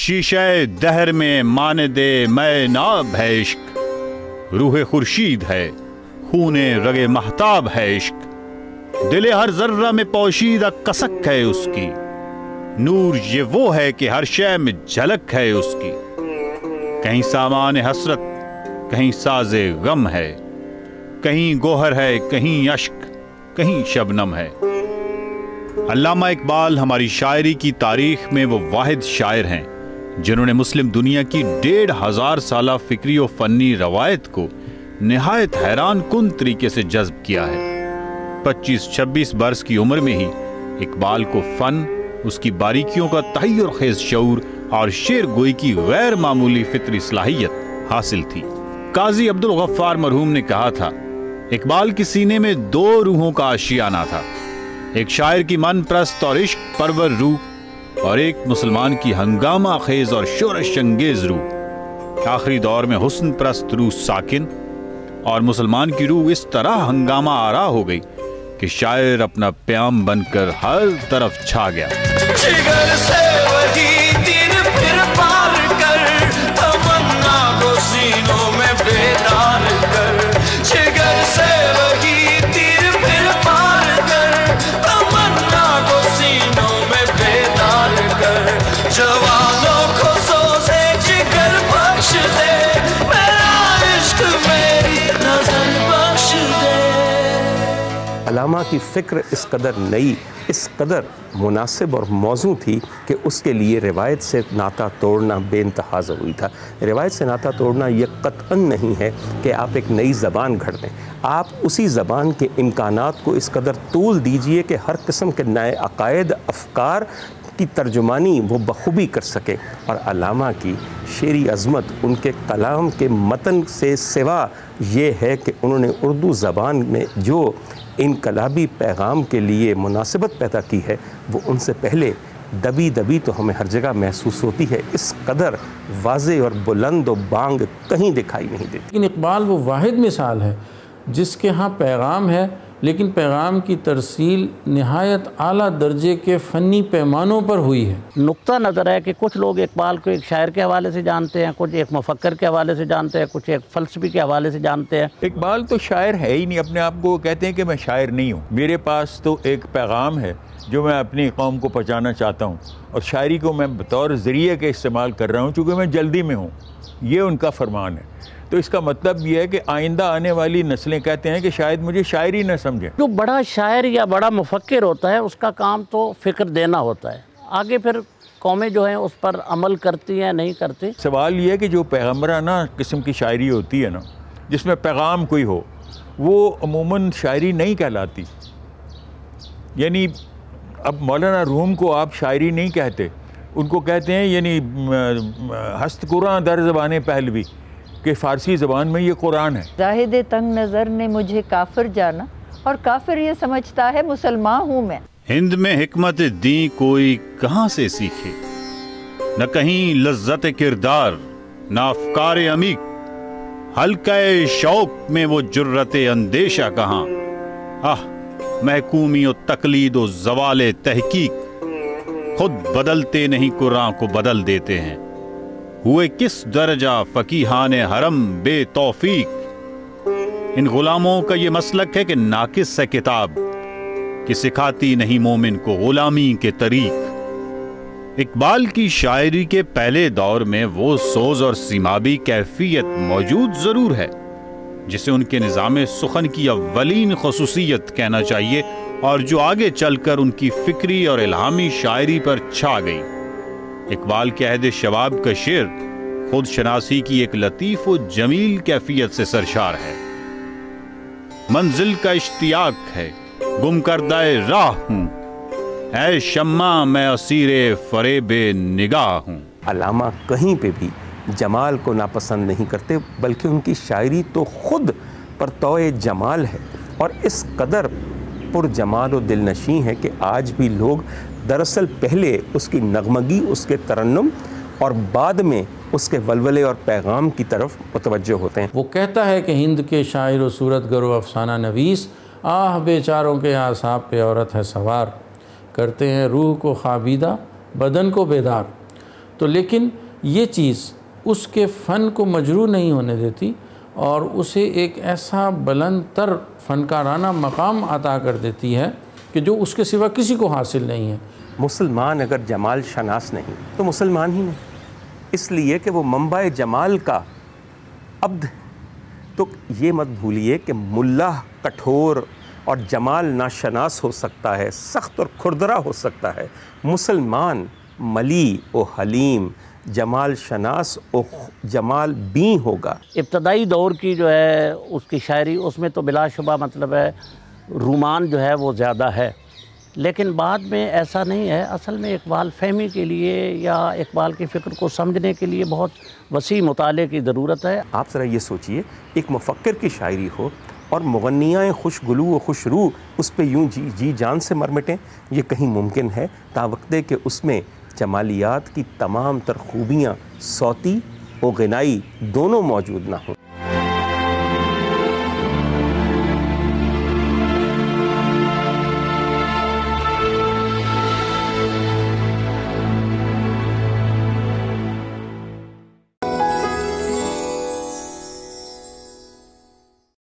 شیشہ دہر میں ماند میں ناب ہے عشق، روح خورشید ہے خون رگ مہتاب ہے عشق، دل ہر ذرہ میں پوشیدہ کسک ہے اس کی، نور یہ وہ ہے کہ ہر شے میں جھلک ہے اس کی، کہیں سامان حسرت کہیں ساز غم ہے، کہیں گوہر ہے کہیں اشک کہیں شبنم ہے۔ علامہ اقبال ہماری شاعری کی تاریخ میں وہ واحد شاعر ہیں جنہوں نے مسلم دنیا کی 1500 سالہ فکری و فنی روایت کو نہایت حیران کن طریقے سے جذب کیا ہے۔ 25-26 برس کی عمر میں ہی اقبال کو فن، اس کی باریکیوں کا تحیر خیز شعور اور شعر گوئی کی غیر معمولی فطری صلاحیت حاصل تھی۔ قاضی عبدالغفار مرحوم نے کہا تھا، اقبال کے سینے میں 2 روحوں کا آشیانہ تھا، ایک شاعر کی من پرست اور عشق پرور روح، اور ایک مسلمان کی ہنگامہ خیز اور شورش انگیز روح۔ آخری دور میں حسن پرست روح ساکن اور مسلمان کی روح اس طرح ہنگامہ آرا ہو گئی کہ شاعر اپنا پیام بن کر ہر طرف چھا گیا۔ جگر سے وہی تیر پھر پار کر، تمنا کو سینوں میں بیدار کر، جگر سے وہی تیر پھر پار کر، تمنا کو سینوں میں بیدار کر، جوانوں کو سوزے جگر بخش دے، میرا عشق میری نظر بخش دے۔ علامہ کی فکر اس قدر نئی، اس قدر مناسب اور موزوں تھی کہ اس کے لیے روایت سے ناطہ توڑنا بے انتہا ضروری تھا۔ روایت سے ناطہ توڑنا یہ قطعاً نہیں ہے کہ آپ ایک نئی زبان گھڑ دیں، آپ اسی زبان کے امکانات کو اس قدر طول دیجئے کہ ہر قسم کے نئے عقائد، افکار کی ترجمانی وہ بخوبی کر سکے۔ اور علامہ کی شعری عظمت ان کے کلام کے متن سے سوا یہ ہے کہ انہوں نے اردو زبان میں جو انقلابی پیغام کے لیے مناسبت پیدا کی ہے وہ ان سے پہلے دبی دبی تو ہمیں ہر جگہ محسوس ہوتی ہے، اس قدر واضح اور بلند و بانگ کہیں دکھائی نہیں دیتی۔ لیکن اقبال وہ واحد مثال ہے جس کے ہاں پیغام ہے، لیکن پیغام کی ترسیل نہایت اعلیٰ درجے کے فنی پیمانوں پر ہوئی ہے۔ نقطہ نظر ہے کہ کچھ لوگ اقبال کو ایک شاعر کے حوالے سے جانتے ہیں، کچھ ایک مفکر کے حوالے سے جانتے ہیں، کچھ ایک فلسفی کے حوالے سے جانتے ہیں۔ اقبال تو شاعر ہے ہی نہیں، اپنے آپ کو کہتے ہیں کہ میں شاعر نہیں ہوں، میرے پاس تو ایک پیغام ہے جو میں اپنی قوم کو پہنچانا چاہتا ہوں، اور شاعری کو میں بطور ذریعے کے استعمال کر رہا ہوں چونکہ میں جلدی میں ہوں، یہ ان کا فرمان ہے۔ تو اس کا مطلب یہ ہے کہ آئندہ آنے والی نسلیں کہتے ہیں کہ شاید مجھے شاعر ہی نہ سمجھیں۔ جو بڑا شاعر یا بڑا مفکر ہوتا ہے اس کا کام تو فکر دینا ہوتا ہے، آگے پھر قومیں جو ہیں اس پر عمل کرتی ہیں نہیں کرتی۔ سوال یہ ہے کہ جو پیغمبرانہ قسم کی شاعری ہوتی ہے نا، جس میں پیغام کوئی ہو، وہ عموماً شاعری نہیں کہلاتی۔ یعنی اب مولانا روم کو آپ شاعری نہیں کہتے، ان کو کہتے ہیں یعنی ہست قرآن در زبان پہلوی، کہ فارسی زبان میں یہ قرآن ہے۔ زاہد تنگ نظر نے مجھے کافر جانا، اور کافر یہ سمجھتا ہے مسلمان ہوں میں۔ ہند میں حکمت دین کوئی کہاں سے سیکھے، نہ کہیں لذت کردار نہ افکار عمیق، حلقہ شوق میں وہ جرت اندیشہ کہاں، محکومی و تقلید و زوال تحقیق، خود بدلتے نہیں قرآن کو بدل دیتے ہیں، ہوئے کس درجہ فقیہان حرم بے توفیق۔ ان غلاموں کا یہ مسلک ہے کہ ناقص ہے کتاب کہ سکھاتی نہیں مومن کو غلامی کے طریق۔ اقبال کی شاعری کے پہلے دور میں وہ سوز اور سیمابی کیفیت موجود ضرور ہے جسے ان کے نظام سخن کی اولین خصوصیت کہنا چاہیے، اور جو آگے چل کر ان کی فکری اور الہامی شاعری پر چھا گئی۔ اقبال کے عہد شباب کا شعر خود شناسی کی ایک لطیف و جمیل کیفیت سے سرشار ہے۔ منزل کا اشتیاق ہے، گم کردہ راہ ہوں، اے شمع میں اسیر فریب نگاہ ہوں۔ علامہ کہیں پہ بھی جمال کو ناپسند نہیں کرتے، بلکہ ان کی شاعری تو خود پرتوئے جمال ہے، اور اس قدر پر جمال و دل نشیں ہے کہ آج بھی لوگ دراصل پہلے اس کی نغمگی، اس کے ترنم، اور بعد میں اس کے ولولے اور پیغام کی طرف متوجہ ہوتے ہیں۔ وہ کہتا ہے کہ ہند کے شاعر و صورت گر و افسانہ نویس، آہ بیچاروں کے اعصاب پہ عورت ہے سوار، کرتے ہیں روح کو خوابیدہ بدن کو بیدار۔ تو لیکن یہ چیز اس کے فن کو مجروح نہیں ہونے دیتی اور اسے ایک ایسا بلند تر فنکارانہ مقام عطا کر دیتی ہے کہ جو اس کے سوا کسی کو حاصل نہیں ہے۔ مسلمان اگر جمال شناس نہیں تو مسلمان ہی نہیں، اس لیے کہ وہ منبع جمال کا عبد ہے۔ تو یہ مت بھولیے کہ ملا کٹھور اور جمال ناشناس ہو سکتا ہے، سخت اور کھردرا ہو سکتا ہے، مسلمان ملی و حلیم جمال شناس و جمال بیں ہوگا۔ ابتدائی دور کی جو ہے اس کی شاعری، اس میں تو بلا شبہ مطلب ہے رومان جو ہے وہ زیادہ ہے، لیکن بعد میں ایسا نہیں ہے۔ اصل میں اقبال فہمی کے لیے یا اقبال کی فکر کو سمجھنے کے لیے بہت وسیع مطالعے کی ضرورت ہے۔ آپ ذرا یہ سوچئے، ایک مفکر کی شاعری ہو اور مغنیاں خوش گلو و خوش روح اس پہ یوں جی جان سے مر مٹیں، یہ کہیں ممکن ہے تاوقتے کہ اس میں جمالیات کی تمام تر خوبیاں صوتی و غنائی دونوں موجود نہ ہوں۔